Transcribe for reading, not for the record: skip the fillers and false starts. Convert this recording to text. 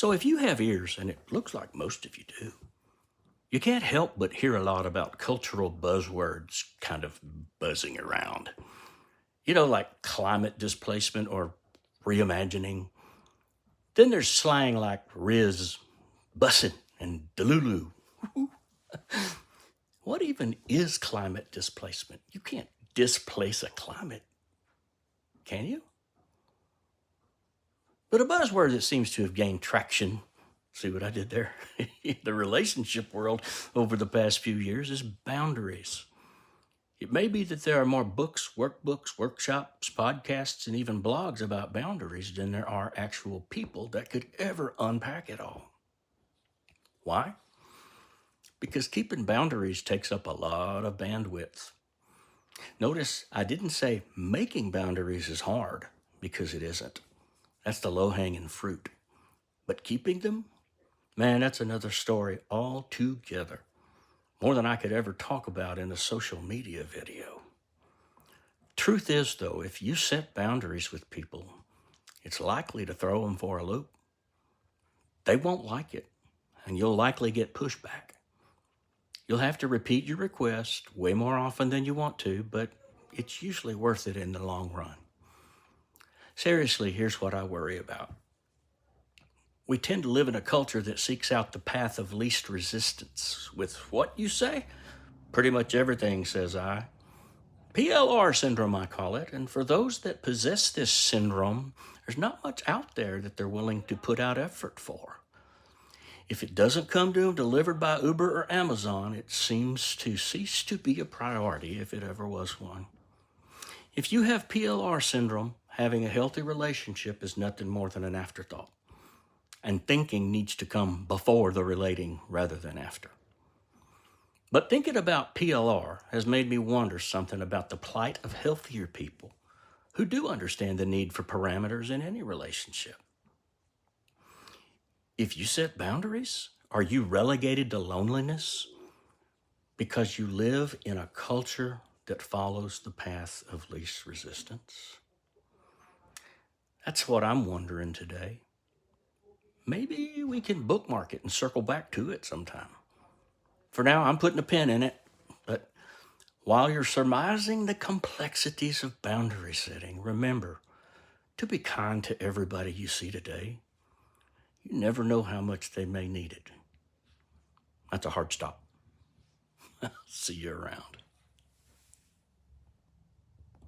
So if you have ears, and it looks like most of you do, you can't help but hear a lot about cultural buzzwords kind of buzzing around. Like climate displacement or reimagining. Then there's slang like riz, bussin', and delulu. What even is climate displacement? You can't displace a climate, can you? But a buzzword that seems to have gained traction, see what I did there, in the relationship world over the past few years is boundaries. It may be that there are more books, workbooks, workshops, podcasts, and even blogs about boundaries than there are actual people that could ever unpack it all. Why? Because keeping boundaries takes up a lot of bandwidth. Notice I didn't say making boundaries is hard, because it isn't. That's the low-hanging fruit. But keeping them? Man, that's another story altogether. More than I could ever talk about in a social media video. Truth is, though, if you set boundaries with people, it's likely to throw them for a loop. They won't like it, and you'll likely get pushback. You'll have to repeat your request way more often than you want to, but it's usually worth it in the long run. Seriously, here's what I worry about. We tend to live in a culture that seeks out the path of least resistance. With what you say? Pretty much everything, says I. PLR syndrome, I call it. And for those that possess this syndrome, there's not much out there that they're willing to put out effort for. If it doesn't come to them delivered by Uber or Amazon, it seems to cease to be a priority if it ever was one. If you have PLR syndrome, having a healthy relationship is nothing more than an afterthought. And thinking needs to come before the relating rather than after. But thinking about PLR has made me wonder something about the plight of healthier people who do understand the need for parameters in any relationship. If you set boundaries, are you relegated to loneliness because you live in a culture that follows the path of least resistance? That's what I'm wondering today. Maybe we can bookmark it and circle back to it sometime. For now, I'm putting a pin in it, but while you're surmising the complexities of boundary setting, remember to be kind to everybody you see today. You never know how much they may need it. That's a hard stop. See you around.